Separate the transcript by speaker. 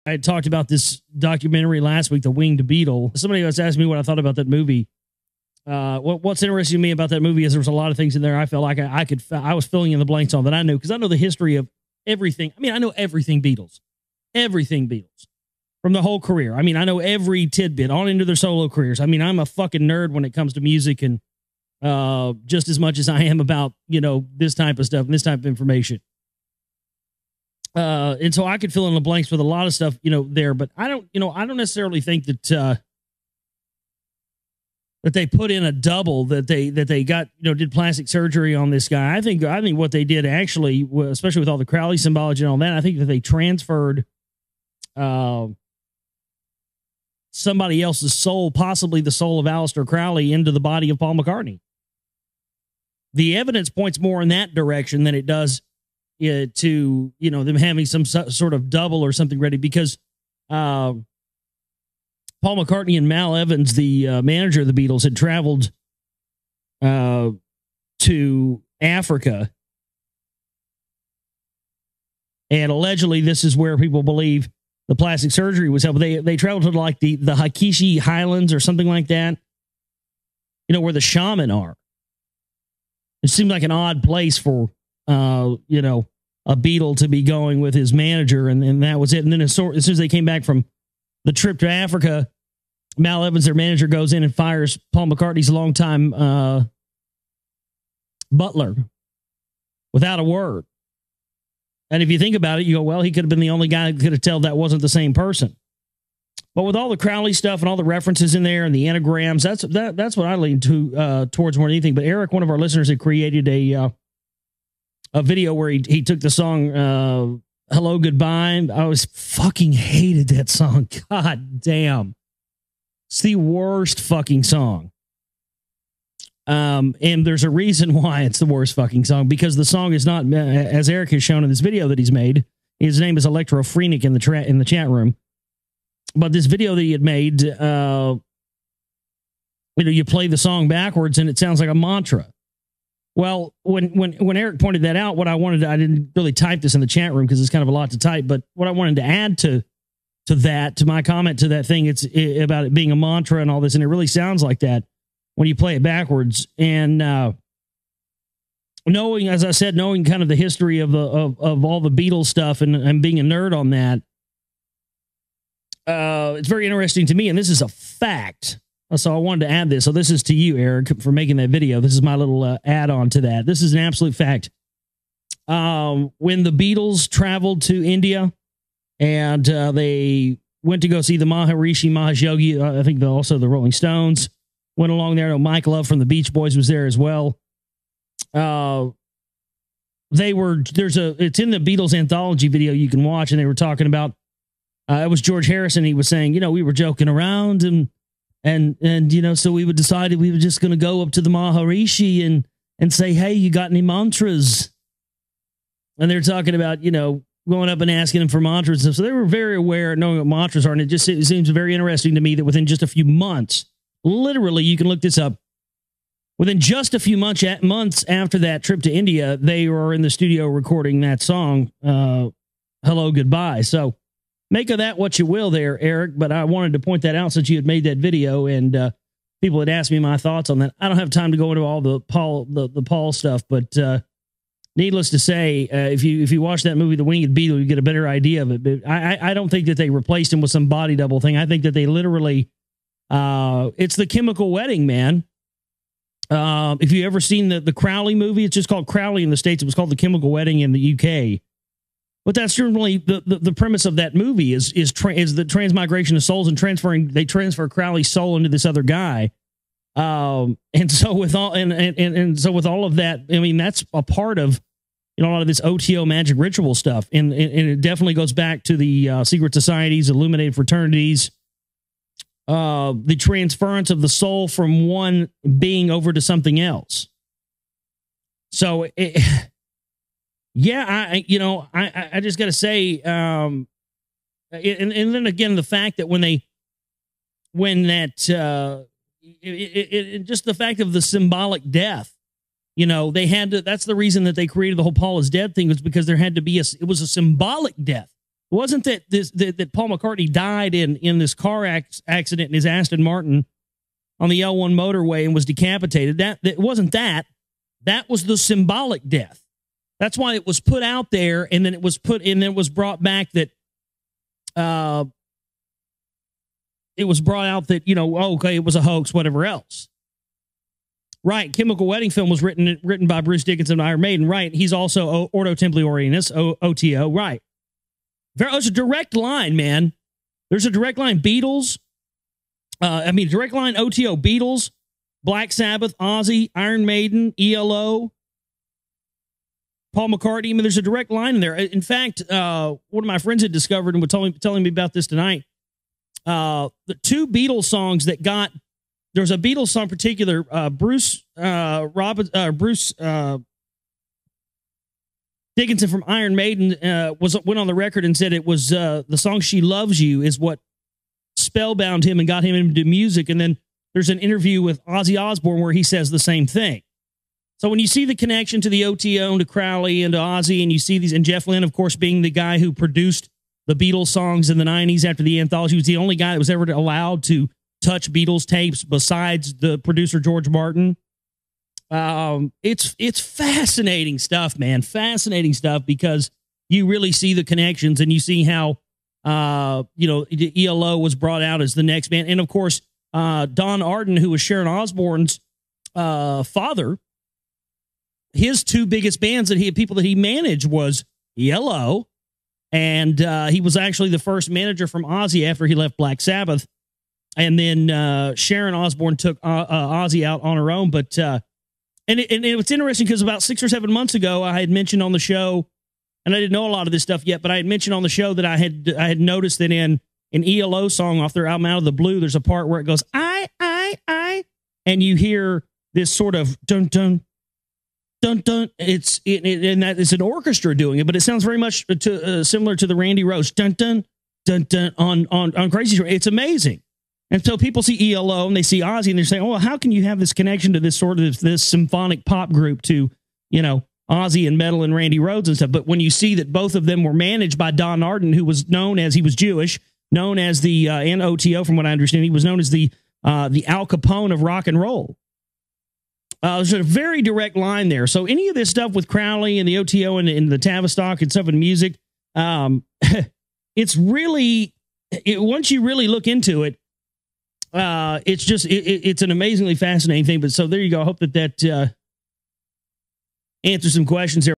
Speaker 1: I talked about this documentary last week, The Winged Beetle. Somebody was asking me what I thought about that movie. What's interesting to me about that movie is there was a lot of things in there I felt like I was filling in the blanks on that I knew, because I know the history of everything. I mean, I know everything Beatles. Everything Beatles. From the whole career. I mean, I know every tidbit on into their solo careers. I mean, I'm a fucking nerd when it comes to music, and just as much as I am about, this type of stuff and this type of information. And so I could fill in the blanks with a lot of stuff, there, but I don't necessarily think that they put in a double, that they got, did plastic surgery on this guy. I think what they did actually, especially with all the Crowley symbology and all that, I think that they transferred, somebody else's soul, possibly the soul of Aleister Crowley, into the body of Paul McCartney. The evidence points more in that direction than it does to, them having some sort of double or something ready, because Paul McCartney and Mal Evans, the manager of the Beatles, had traveled to Africa. And allegedly, this is where people believe the plastic surgery was held. They traveled to like the Hakishi Highlands or something like that, where the shaman are. It seemed like an odd place for, a Beatle to be going with his manager, and that was it. And then as soon as they came back from the trip to Africa, Mal Evans, their manager, goes in and fires Paul McCartney's longtime butler without a word. And if you think about it, you go, well, he could have been the only guy who could have told that wasn't the same person. But with all the Crowley stuff and all the references in there and the anagrams, that's what I lean to towards more than anything. But Eric, one of our listeners, had created a video where he took the song Hello Goodbye. I was fucking hated that song. God damn. It's the worst fucking song. And there's a reason why it's the worst fucking song, because the song is not, as Eric has shown in this video that he's made. His name is Electrophrenic in the chat room. But this video that he had made, you play the song backwards and it sounds like a mantra. Well, when Eric pointed that out, I didn't really type this in the chat room because it's kind of a lot to type, but what I wanted to add to my comment to that thing, it's about it being a mantra and all this, and it really sounds like that when you play it backwards. And knowing kind of the history of all the Beatles stuff and being a nerd on that, it's very interesting to me, and this is a fact. So I wanted to add this. So this is to you, Eric, for making that video. This is my little add-on to that. This is an absolute fact. When the Beatles traveled to India and they went to go see the Maharishi Mahesh Yogi, I think also the Rolling Stones went along there. Mike Love from the Beach Boys was there as well. It's in the Beatles anthology video you can watch, and they were talking about, it was George Harrison. He was saying, we were joking around and so we decided we were just going to go up to the Maharishi and say, hey, you got any mantras? And they're talking about, going up and asking him for mantras. So they were very aware of knowing what mantras are. And it seems very interesting to me that within just a few months, literally, you can look this up, within just a few months after that trip to India, they were in the studio recording that song, Hello Goodbye. So make of that what you will there, Eric, but I wanted to point that out since you had made that video and people had asked me my thoughts on that. I don't have time to go into all the Paul stuff, but needless to say, if you watch that movie, The Winged Beetle, you get a better idea of it. But I don't think that they replaced him with some body double thing. I think that they literally, it's the chemical wedding, man. If you ever seen the Crowley movie, it's just called Crowley in the States. It was called The Chemical Wedding in the UK. But that's generally the premise of that movie is the transmigration of souls and they transfer Crowley's soul into this other guy. And so with all of that, I mean, that's a part of, a lot of this OTO magic ritual stuff. And it definitely goes back to the secret societies, illuminated fraternities, the transference of the soul from one being over to something else. So yeah, I just got to say, and then again, the fact that just the fact of the symbolic death, they had to, that's the reason that they created the whole Paul is dead thing, was because there had to be it was a symbolic death. wasn't that that Paul McCartney died in this car accident in his Aston Martin on the L1 motorway and was decapitated. That wasn't that. That was the symbolic death. That's why it was put out there, and then it was brought back that it was brought out that, you know, okay, it was a hoax, whatever else. Right. Chemical Wedding Film was written by Bruce Dickinson of Iron Maiden. Right. He's also Ordo Templi Orientis, OTO. Right. There's a direct line, man. There's a direct line. Beatles. Direct line OTO. Beatles, Black Sabbath, Ozzy, Iron Maiden, ELO, Paul McCartney. I mean, there's a direct line in there. In fact, one of my friends had discovered and was telling me about this tonight. The two Beatles songs that got, there's a Beatles song in particular, Bruce Dickinson from Iron Maiden went on the record and said it was the song "She Loves You" is what spellbound him and got him into music. And then there's an interview with Ozzy Osbourne where he says the same thing. So when you see the connection to the OTO and to Crowley and to Ozzy, and you see these, and Jeff Lynne, of course, being the guy who produced the Beatles songs in the 90s after the anthology, was the only guy that was ever allowed to touch Beatles tapes besides the producer George Martin. It's fascinating stuff, man. Fascinating stuff, because you really see the connections, and you see how ELO was brought out as the next band. And of course, Don Arden, who was Sharon Osbourne's father, his two biggest bands people that he managed was ELO, and he was actually the first manager from Ozzy after he left Black Sabbath. And then Sharon Osbourne took Ozzy out on her own. But and it's interesting because about 6 or 7 months ago, I had mentioned on the show, and I didn't know a lot of this stuff yet, but I had mentioned on the show that I had noticed that in an ELO song off their album Out of the Blue, there's a part where it goes I, and you hear this sort of dun dun dun dun. And that is an orchestra doing it, but it sounds very much similar to the Randy Rhoads dun dun dun dun on Crazy Train. It's amazing. And so people see ELO and they see Ozzy and they're saying, oh, well, how can you have this connection to this sort of this symphonic pop group to, you know, Ozzy and metal and Randy Rhoads and stuff? But when you see that both of them were managed by Don Arden, who was known as, he was Jewish, known as the NOTO, from what I understand, he was known as the Al Capone of rock and roll. There's a very direct line there. So any of this stuff with Crowley and the OTO and the Tavistock and stuff in music, it's really, once you really look into it, it's just, it's an amazingly fascinating thing. But so there you go. I hope that answers some questions there.